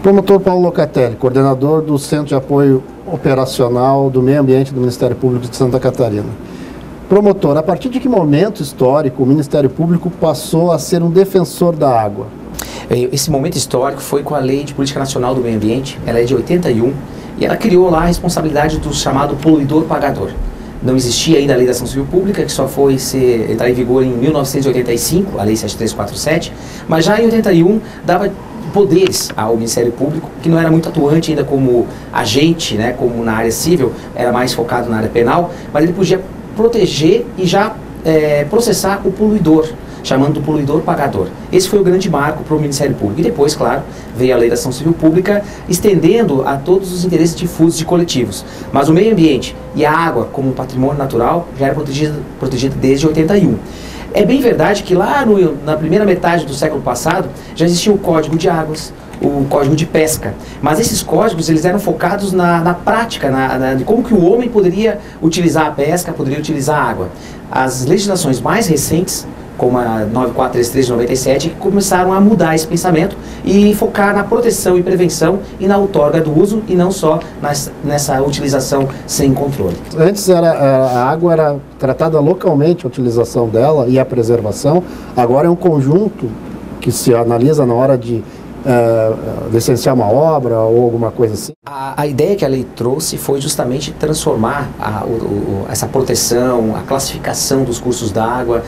Promotor Paulo Locatelli, coordenador do Centro de Apoio Operacional do Meio Ambiente do Ministério Público de Santa Catarina. Promotor, a partir de que momento histórico o Ministério Público passou a ser um defensor da água? Esse momento histórico foi com a Lei de Política Nacional do Meio Ambiente, ela é de 81, e ela criou lá a responsabilidade do chamado poluidor-pagador. Não existia ainda a Lei da Ação Civil Pública, que só foi entrar em vigor em 1985, a Lei 7347, mas já em 81 dava poderes ao Ministério Público, que não era muito atuante ainda como agente, né, como na área civil, era mais focado na área penal, mas ele podia proteger e já processar o poluidor, chamando do poluidor-pagador. Esse foi o grande marco para o Ministério Público. E depois, claro, veio a Lei da Ação Civil Pública, estendendo a todos os interesses difusos de coletivos. Mas o meio ambiente e a água, como patrimônio natural, já era protegida desde 81. É bem verdade que lá na primeira metade do século passado, já existia o Código de Águas, o Código de Pesca. Mas esses códigos, eles eram focados na prática, de como que o homem poderia utilizar a pesca, poderia utilizar a água. As legislações mais recentes, como a 9433 de 97, que começaram a mudar esse pensamento e focar na proteção e prevenção e na outorga do uso e não só nessa utilização sem controle. Antes a água era tratada localmente, a utilização dela e a preservação. Agora é um conjunto que se analisa na hora de licenciar uma obra ou alguma coisa assim. A ideia que a lei trouxe foi justamente transformar essa proteção, a classificação dos cursos d'água,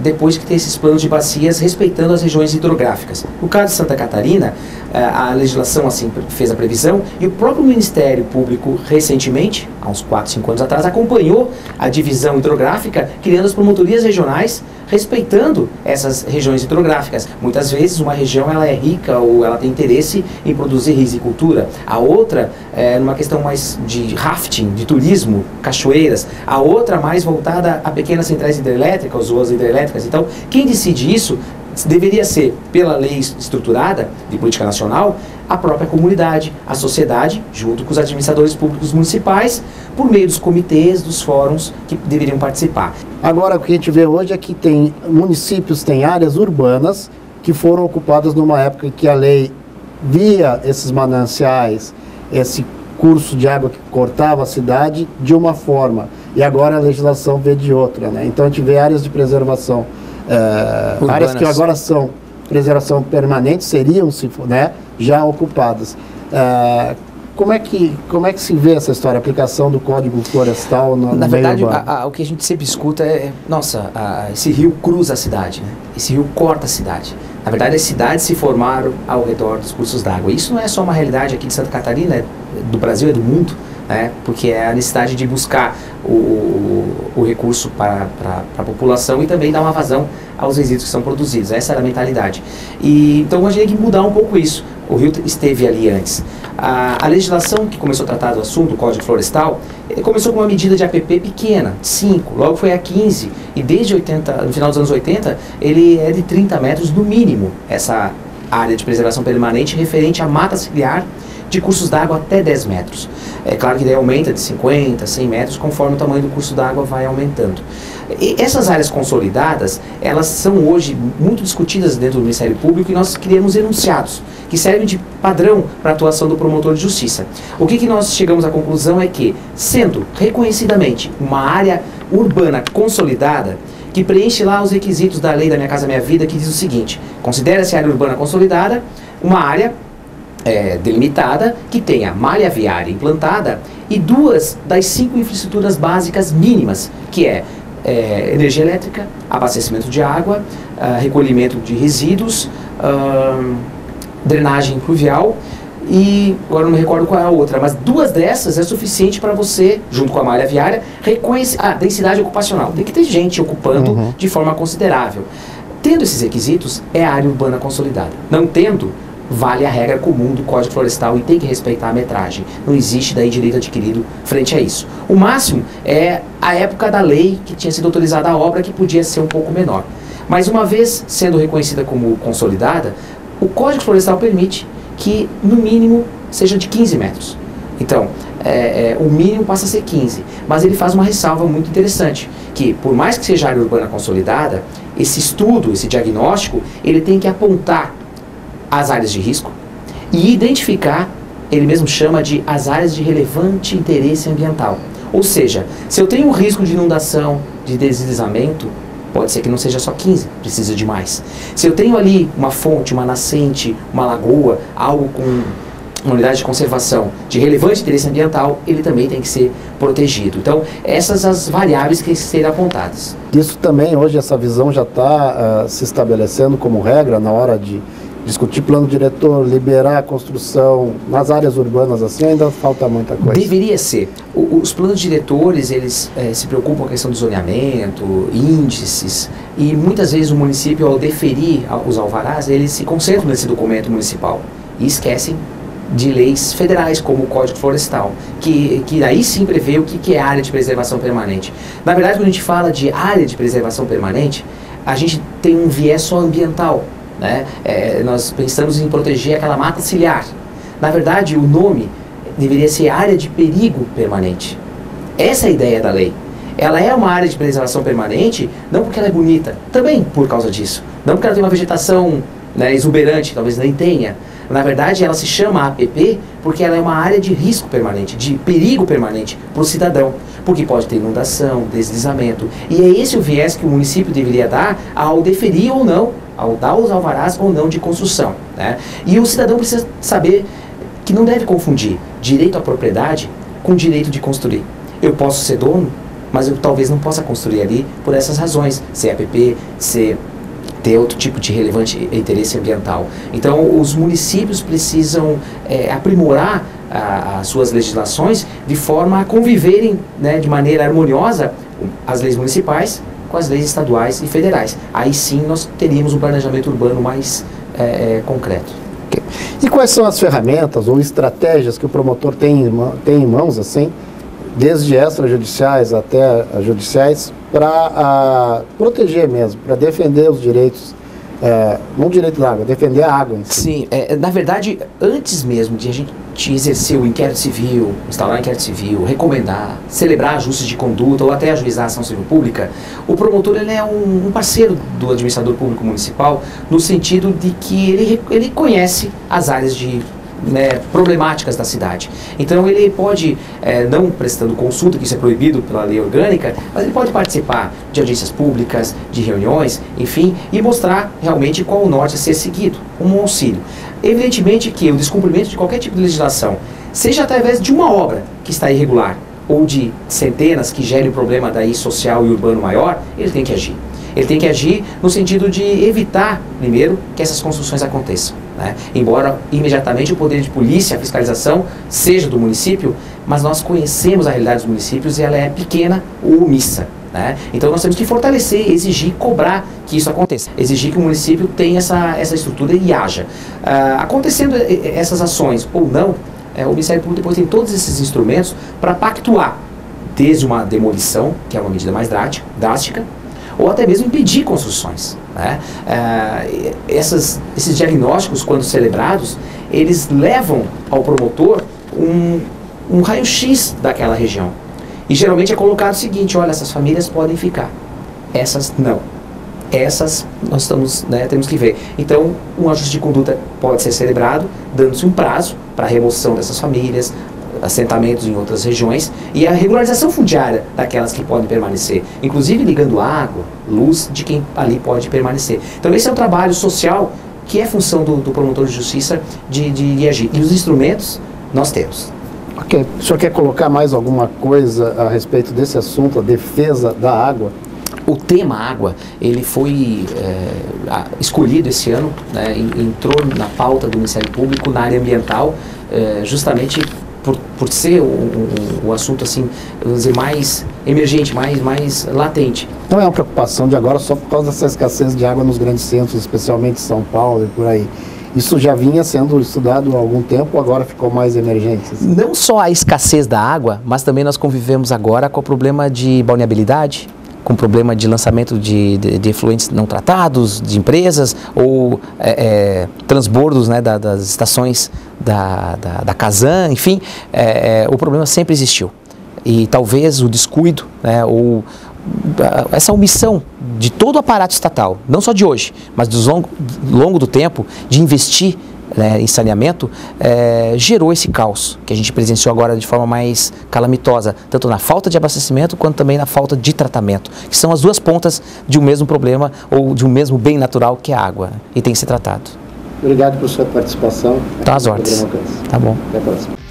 depois que tem esses planos de bacias respeitando as regiões hidrográficas. No caso de Santa Catarina, a legislação assim fez a previsão e o próprio Ministério Público recentemente, há uns 4, 5 anos atrás, acompanhou a divisão hidrográfica, criando as promotorias regionais, respeitando essas regiões hidrográficas. Muitas vezes uma região ela é rica ou ela tem interesse em produzir rizicultura, a outra é numa questão mais de rafting, de turismo, cachoeiras, a outra mais voltada a pequenas centrais hidrelétricas ou as hidrelétricas. Então, quem decide isso deveria ser, pela lei estruturada de política nacional, a própria comunidade, a sociedade, junto com os administradores públicos municipais, por meio dos comitês, dos fóruns que deveriam participar. Agora, o que a gente vê hoje é que tem municípios, tem áreas urbanas que foram ocupadas numa época em que a lei via esses mananciais, esse curso de água que cortava a cidade de uma forma, e agora a legislação vê de outra, né? Então a gente vê áreas de preservação, áreas que agora são preservação permanente, seriam, né, já ocupadas. Como é que se vê essa história, a aplicação do Código Florestal no Na verdade, meio urbano? o que a gente sempre escuta nossa, esse rio cruza a cidade, né? Esse rio corta a cidade. Na verdade, as cidades se formaram ao redor dos cursos d'água. Isso não é só uma realidade aqui de Santa Catarina, do Brasil, é do mundo, né? Porque é a necessidade de buscar o recurso para a população e também dar uma vazão aos resíduos que são produzidos. Essa era a mentalidade. Então a gente tem que mudar um pouco isso. O rio esteve ali antes. A legislação que começou a tratar do assunto, o Código Florestal, começou com uma medida de APP pequena, 5, logo foi a 15, e desde no final dos anos 80, ele é de 30 metros no mínimo, essa área de preservação permanente referente à mata ciliar de cursos d'água até 10 metros. É claro que daí aumenta de 50, 100 metros, conforme o tamanho do curso d'água vai aumentando. E essas áreas consolidadas, elas são hoje muito discutidas dentro do Ministério Público e nós criamos enunciados que servem de padrão para a atuação do promotor de justiça. O que nós chegamos à conclusão é que, sendo reconhecidamente uma área urbana consolidada, que preenche lá os requisitos da Lei da Minha Casa Minha Vida, que diz o seguinte: considera-se área urbana consolidada uma área delimitada que tenha malha viária implantada e 2 das 5 infraestruturas básicas mínimas, que é energia elétrica, abastecimento de água, recolhimento de resíduos, drenagem pluvial e agora não me recordo qual é a outra, mas 2 dessas é suficiente para você, junto com a malha viária, reconhecer a densidade ocupacional. Tem que ter gente ocupando de forma considerável. Tendo esses requisitos, é a área urbana consolidada. Não tendo, vale a regra comum do Código Florestal e tem que respeitar a metragem. Não existe daí direito adquirido frente a isso. O máximo é a época da lei que tinha sido autorizada a obra, que podia ser um pouco menor. Mas uma vez sendo reconhecida como consolidada, o Código Florestal permite que no mínimo seja de 15 metros. Então, o mínimo passa a ser 15, mas ele faz uma ressalva muito interessante, que por mais que seja área urbana consolidada, esse estudo, esse diagnóstico, ele tem que apontar as áreas de risco, e identificar, ele mesmo chama de as áreas de relevante interesse ambiental. Ou seja, se eu tenho um risco de inundação, de deslizamento, pode ser que não seja só 15, precisa de mais. Se eu tenho ali uma fonte, uma nascente, uma lagoa, algo com uma unidade de conservação de relevante interesse ambiental, ele também tem que ser protegido. Então, essas as variáveis que têm que ser apontadas. Isso também, hoje, essa visão já está se estabelecendo como regra na hora de discutir plano diretor, liberar a construção nas áreas urbanas, assim, ainda falta muita coisa. Deveria ser. Os planos diretores, eles se preocupam com a questão do zoneamento, índices, e muitas vezes o município, ao deferir os alvarás, eles se concentram nesse documento municipal e esquecem de leis federais, como o Código Florestal, que aí sim prevê o que é área de preservação permanente. Na verdade, quando a gente fala de área de preservação permanente, a gente tem um viés só ambiental, né? Nós pensamos em proteger aquela mata ciliar. Na verdade, o nome deveria ser área de perigo permanente. Essa é a ideia da lei. Ela é uma área de preservação permanente, não porque ela é bonita, também por causa disso. Não porque ela tem uma vegetação, né, exuberante, talvez nem tenha. Na verdade, ela se chama APP porque ela é uma área de risco permanente, de perigo permanente para o cidadão, porque pode ter inundação, deslizamento. E é esse o viés que o município deveria dar ao deferir ou não, ao dar os alvarás ou não de construção, né? E o cidadão precisa saber que não deve confundir direito à propriedade com direito de construir. Eu posso ser dono, mas eu talvez não possa construir ali por essas razões, ser APP, ter outro tipo de relevante interesse ambiental. Então, os municípios precisam aprimorar as suas legislações de forma a conviverem, né, de maneira harmoniosa as leis municipais com as leis estaduais e federais. Aí sim nós teríamos um planejamento urbano mais concreto. Okay. E quais são as ferramentas ou estratégias que o promotor tem em mãos, assim, desde extrajudiciais até judiciais, para proteger mesmo, para defender os direitos, não o direito da água, defender a água em si? Sim, na verdade, antes mesmo de a gente exercer o inquérito civil, instaurar o inquérito civil, recomendar, celebrar ajustes de conduta ou até ajuizar a ação civil pública, o promotor ele é um parceiro do administrador público municipal, no sentido de que ele conhece as áreas de problemáticas da cidade. Então ele pode, não prestando consulta, que isso é proibido pela lei orgânica, mas ele pode participar de audiências públicas, de reuniões, enfim, e mostrar realmente qual o norte a ser seguido, um auxílio. Evidentemente que o descumprimento de qualquer tipo de legislação, seja através de uma obra que está irregular, ou de centenas que gerem um problema daí social e urbano maior, ele tem que agir. Ele tem que agir no sentido de evitar, primeiro, que essas construções aconteçam, né? Embora imediatamente o poder de polícia, a fiscalização, seja do município, mas nós conhecemos a realidade dos municípios e ela é pequena ou omissa, né? Então nós temos que fortalecer, exigir, cobrar que isso aconteça. Exigir que o município tenha essa estrutura e haja. Acontecendo essas ações ou não, o Ministério Público depois tem todos esses instrumentos para pactuar, desde uma demolição, que é uma medida mais drástica, ou até mesmo impedir construções, né? Esses diagnósticos, quando celebrados, eles levam ao promotor um raio-x daquela região. E geralmente é colocado o seguinte: olha, essas famílias podem ficar, essas não. Essas nós temos que ver. Então, um ajuste de conduta pode ser celebrado, dando-se um prazo para a remoção dessas famílias, assentamentos em outras regiões, e a regularização fundiária daquelas que podem permanecer, inclusive ligando água, luz de quem ali pode permanecer. Então esse é um trabalho social que é função do promotor de justiça de agir. E os instrumentos nós temos. Ok. O senhor quer colocar mais alguma coisa a respeito desse assunto, a defesa da água? O tema água, ele foi escolhido esse ano, né, entrou na pauta do Ministério Público na área ambiental, justamente por ser o assunto, assim, vamos dizer, mais emergente, mais latente. Não é uma preocupação de agora só por causa dessa escassez de água nos grandes centros, especialmente São Paulo e por aí. Isso já vinha sendo estudado há algum tempo, agora ficou mais emergente? Assim. Não só a escassez da água, mas também nós convivemos agora com o problema de balneabilidade, com o problema de lançamento de efluentes não tratados, de empresas, ou transbordos, né, das estações da Casan, enfim, o problema sempre existiu. E talvez o descuido, né, ou essa omissão de todo o aparato estatal, não só de hoje, mas do longo do tempo, de investir né, em saneamento, gerou esse caos que a gente presenciou agora de forma mais calamitosa, tanto na falta de abastecimento quanto também na falta de tratamento, que são as duas pontas de um mesmo problema ou de um mesmo bem natural que é a água, e tem que ser tratado. Obrigado por sua participação. Tá às ordens. Tá bom. Até a próxima.